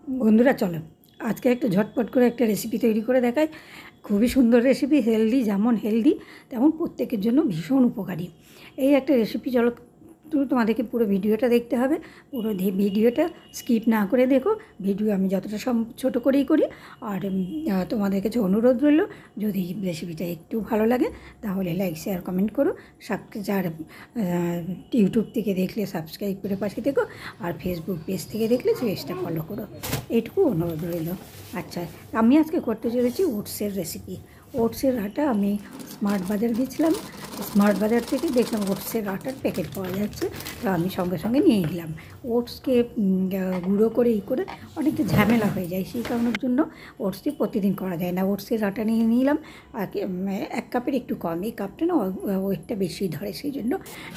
বন্ধুরা চলো আজকে একটা ঝটপট করে একটা রেসিপি তৈরি করে দেখাই। খুবই সুন্দর রেসিপি, হেলদি, যেমন হেলদি তেমন প্রত্যেকের জন্য ভীষণ উপকারী এই একটা রেসিপি। চলো তোমাদেরকে পুরো ভিডিওটা দেখতে হবে, পুরো ভিডিওটা স্কিপ না করে দেখো। ভিডিও আমি যতটা ছোটো করেই করি। আর তোমাদের কাছে অনুরোধ রইল, যদি রেসিপিটা একটু ভালো লাগে তাহলে লাইক শেয়ার কমেন্ট করো। যার ইউটিউব থেকে দেখলে সাবস্ক্রাইব করে পাশে থেকো, আর ফেসবুক পেজ থেকে দেখলে পেজটা ফলো করো, এইটুকু অনুরোধ রইল। আচ্ছা, আমি আজকে করতে চলেছি ওটসের রেসিপি। ওটসের আটা আমি স্মার্ট বাজার গিয়েছিলাম, স্মার্ট বাজার থেকে দেখলাম ওটসের আটার প্যাকেট পাওয়া যাচ্ছে, তো আমি সঙ্গে সঙ্গে নিয়ে নিলাম। ওটসকে গুঁড়ো করে করে অনেকটা ঝামেলা হয়ে যায়, সেই কারণের জন্য ওটসটি প্রতিদিন করা যায় না। ওটসের আটা নিয়ে নিলাম 1 কাপের একটু কম, এই কাপটা না ওয়েটটা বেশি ধরে, সেই জন্য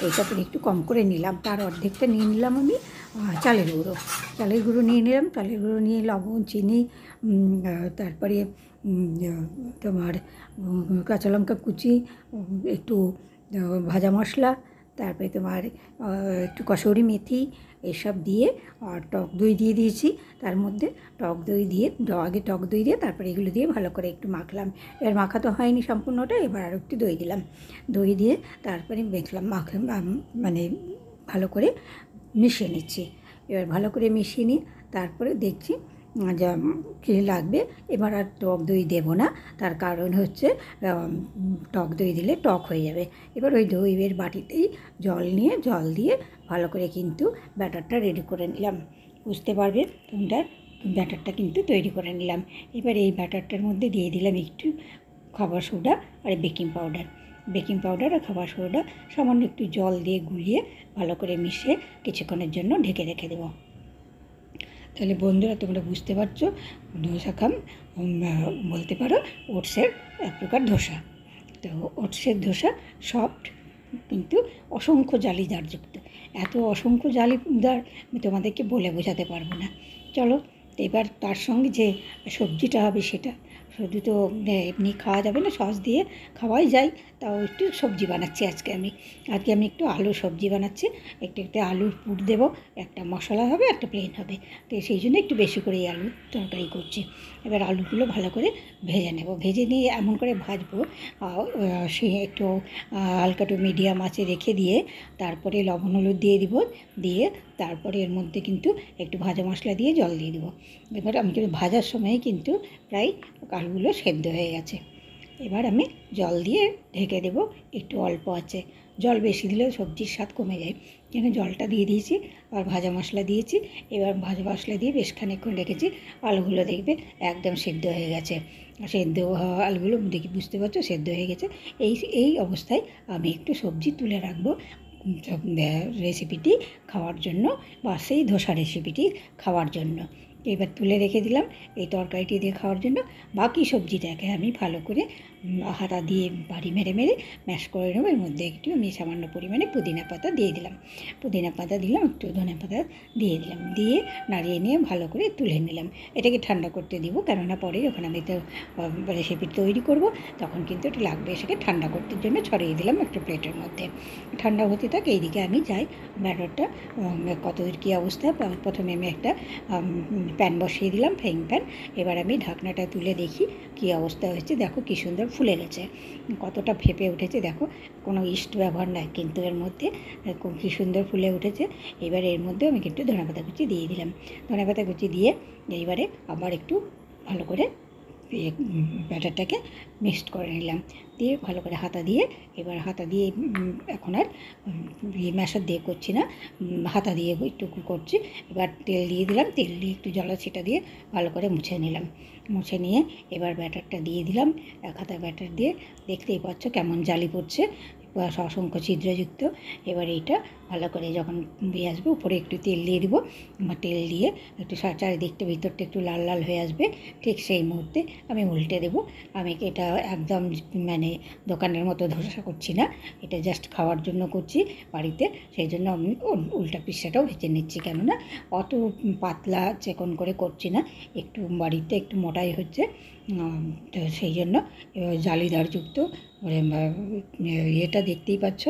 এই কাপের একটু কম করে নিলাম। তার অর্ধেকটা নিয়ে নিলাম আমি চালের গুঁড়ো নিয়ে নিলাম। চালের গুঁড়ো নিয়ে লবণ, চিনি, তারপরে তোমার কাঁচা লঙ্কা কুচি, একটু ভাজা মশলা, তারপরে তোমার একটু কসুরি মেথি, এসব দিয়ে আর টক দই দিয়ে দিয়েছি। তার মধ্যে টক দই দিয়ে আগে টক দই দিয়ে তারপরে এগুলো দিয়ে ভালো করে একটু মাখলাম। এবার মাখা তো হয়নি সম্পূর্ণটা, এবার আর একটু দই দিলাম। দই দিয়ে তারপরে মানে ভালো করে মিশিয়ে নিচ্ছি। এবার ভালো করে মিশিয়ে নিয়ে তারপরে দেখছি যা কী লাগবে। এবার আর টক দই দেবো না, তার কারণ হচ্ছে টক দই দিলে টক হয়ে যাবে। এবার ওই দইয়ের বাটিতেই জল দিয়ে ভালো করে কিন্তু ব্যাটারটা রেডি করে নিলাম। বুঝতে পারবে তোমরা, ব্যাটারটা কিন্তু তৈরি করে নিলাম। এবার এই ব্যাটারটার মধ্যে দিয়ে দিলাম একটু খাবার সোডা আর বেকিং পাউডার আর খাবার সোডা, সামান্য একটু জল দিয়ে গুলিয়ে ভালো করে মিশিয়ে কিছুক্ষণের জন্য ঢেকে রেখে দেবো। তাহলে বন্ধুরা তোমরা বুঝতে পারছো, ধোসা বলতে পারো ওটসের এক প্রকার ধোসা। তো ওটসের ধোসা সফট, কিন্তু অসংখ্য জালিদারযুক্ত। এত অসংখ্য জালিদার আমি তোমাদেরকে বলে বোঝাতে পারবো না। চলো এবার তার সঙ্গে যে সবজিটা হবে সেটা শুধু তো এমনি খাওয়া যাবে না, সস দিয়ে খাওয়াই যায়, তাও একটু সবজি বানাচ্ছি আজকে আমি একটু আলু সবজি বানাচ্ছি। একটু আলুর পুর দেবো, একটা মশলা হবে, একটা প্লেন হবে, তো সেই জন্য একটু বেশি করে এই আলুর তরকারি করছি। এবার আলুগুলো ভালো করে ভেজে নেব, ভেজে নিয়ে এমন করে ভাজবো সে একটু হালকা একটু মিডিয়াম আঁচে রেখে দিয়ে তারপরে লবণ হলুদ দিয়ে দিব, দিয়ে তারপরে এর মধ্যে কিন্তু একটু ভাজা মশলা দিয়ে জল দিয়ে দেবো। এবার আমি কিন্তু ভাজার সময় কিন্তু প্রায় আলুগুলো সেদ্ধ হয়ে গেছে। এবার আমি জল দিয়ে ঢেকে দেবো একটু অল্প আছে। জল বেশি দিলে সবজির স্বাদ কমে যায়, কেন জলটা দিয়ে দিয়েছি আর ভাজা মশলা দিয়েছি। এবার ভাজা মশলা দিয়ে বেশ খানিকক্ষণ রেখেছি। আলুগুলো দেখবে একদম সেদ্ধ হয়ে গেছে, সেদ্ধ হওয়া আলুগুলো দেখি বুঝতে পারছো সেদ্ধ হয়ে গেছে। এই অবস্থায় আমি একটু সবজি তুলে রাখবো রেসিপিটি খাওয়ার জন্য, বা সেই ধোসা রেসিপিটি খাওয়ার জন্য। এবার তুলে রেখে দিলাম এই তরকারিটি দিয়ে খাওয়ার জন্য। বাকি সবজিটাকে আমি ভালো করে হাতা দিয়ে বাড়ি মেরে ম্যাশ করে নেবো। এর মধ্যে একটু আমি সামান্য পরিমাণে পুদিনা পাতা দিয়ে দিলাম, একটু ধনে পাতা দিয়ে দিলাম, দিয়ে নাড়িয়ে নিয়ে ভালো করে তুলে নিলাম। এটাকে ঠান্ডা করতে দিব, কেননা পরে যখন আমি তো রেসিপি তৈরি করব তখন কিন্তু এটা লাগবে। সেটাকে ঠান্ডা করতে জন্য ছড়িয়ে দিলাম একটা প্লেটের মধ্যে, ঠান্ডা হতে থাকে। এইদিকে আমি যাই ব্যাটারটা কতদূর কী অবস্থা। প্রথমে আমি একটা প্যান বসিয়ে দিলাম, ফ্রাইং প্যান। এবার আমি ঢাকনাটা তুলে দেখি কী অবস্থা হয়েছে। দেখো কী সুন্দর ফুলে গেছে, কতটা ফেপে উঠেছে। দেখো কোনো ইস্ট ব্যবহার নাই, কিন্তু এর মধ্যে কী সুন্দর ফুলে উঠেছে। এবার এর মধ্যে আমি একটু ধনেপাতা কুচি দিয়ে দিলাম। ধনেপাতা কুচি দিয়ে এইবারে আবার একটু ভালো করে ব্যাটারটাকে মিক্সড করে নিলাম, দিয়ে ভালো করে এবার হাতা দিয়ে এখন আর ম্যাশার দিয়ে করছি না, হাতা দিয়ে একটু করছি। এবার তেল দিয়ে দিলাম, তেল দিয়ে একটু জলাছিটা দিয়ে ভালো করে মুছে নিয়ে এবার ব্যাটারটা দিয়ে দিলাম। এক হাতা ব্যাটার দিয়ে দেখতেই পাচ্ছ কেমন জালি পড়ছে, অসংখ্য ছিদ্রযুক্ত। এবার এইটা ভালো করে যখন দিয়ে আসবে উপরে একটু তেল দিয়ে দিব, তেল দিয়ে একটু চারিদিকটা ভিতরটা একটু লাল লাল হয়ে আসবে, ঠিক সেই মুহূর্তে আমি উল্টে দেবো। আমি এটা একদম মানে দোকানের মতো ধোসা করছি না, এটা জাস্ট খাওয়ার জন্য করছি বাড়িতে, সেই জন্য আমি উল্টা পিসাটাও ভেজে নিচ্ছি। কেননা অত পাতলা চিকন করে করছি না, একটু বাড়িতে একটু মোটাই হচ্ছে, তো সেই জন্য জালিদারযুক্ত এটা দেখতেই পাচ্ছ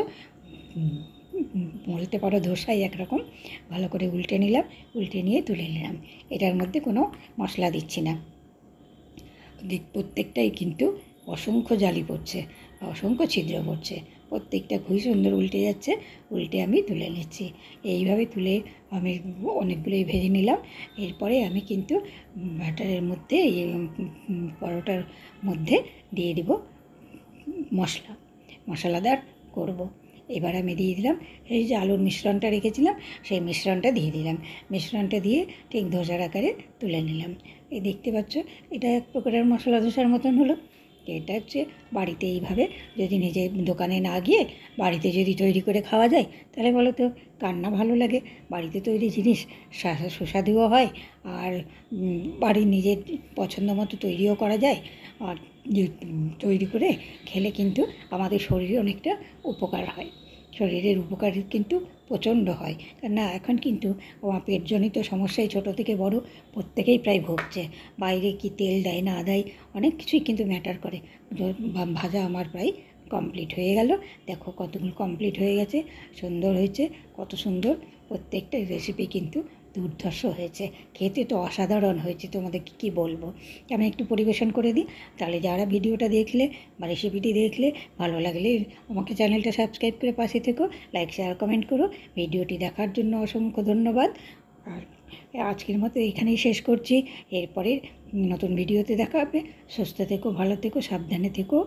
বলতে পারো ধোসাই একরকম। ভালো করে উল্টে নিলাম, উল্টে নিয়ে তুলে নিলাম। এটার মধ্যে কোনো মশলা দিচ্ছি না। প্রত্যেকটাই কিন্তু অসংখ্য জালি পড়ছে, অসংখ্য ছিদ্র পড়ছে, প্রত্যেকটা খুবই সুন্দর উল্টে যাচ্ছে। উল্টে আমি তুলে নিচ্ছি। এইভাবে তুলে আমি অনেকগুলোই ভেজে নিলাম। এরপরে আমি কিন্তু ব্যাটারের মধ্যে পরোটার মধ্যে দিয়ে দিব মশলাদার করব। এবার আমি দিয়ে দিলাম এই যে আলুর মিশ্রণটা রেখেছিলাম, সেই মিশ্রণটা দিয়ে দিলাম। মিশ্রণটা দিয়ে ঠিক ধোসার আকারে তুলে নিলাম। এই দেখতে পাচ্ছ, এটা এক প্রকারের মশলা ধোসার মতন হলো। এটা হচ্ছে বাড়িতে এইভাবে যদি নিজে দোকানে না গিয়ে বাড়িতে যদি তৈরি করে খাওয়া যায়, তাহলে বলো তো কার না ভালো লাগে। বাড়িতে তৈরি জিনিস সুস্বাদুও হয়, আর বাড়ির নিজের পছন্দ মতো তৈরিও করা যায়। আর তৈরি করে খেলে কিন্তু আমাদের শরীরে অনেকটা উপকার হয়। শরীরের উপকার কিন্তু প্রচণ্ড হয়। না এখন কিন্তু পেটজনিত সমস্যায় ছোটো থেকে বড় প্রত্যেকেই প্রায় ভুগছে। বাইরে কি তেল দেয় না দেয় অনেক কিছুই কিন্তু ম্যাটার করে। ভাজা আমার প্রায় কমপ্লিট হয়ে গেল। দেখো কতগুলো কমপ্লিট হয়ে গেছে, সুন্দর হয়েছে, কত সুন্দর। প্রত্যেকটা রেসিপি কিন্তু দুর্ধর্ষ হয়েছে, খেতে তো অসাধারণ হয়েছে। তোমাদেরকে কী বলবো। আমি একটু পরিবেশন করে দিই, তাহলে যারা ভিডিওটা দেখলে বা রেসিপিটি দেখলে ভালো লাগলে আমাকে চ্যানেলটা সাবস্ক্রাইব করে পাশে থেকো, লাইক শেয়ার কমেন্ট করো। ভিডিওটি দেখার জন্য অসংখ্য ধন্যবাদ। আর আজকের মতো এখানেই শেষ করছি। এরপরে নতুন ভিডিওতে দেখা হবে। সুস্থ থেকো, ভালো থেকো, সাবধানে থেকো।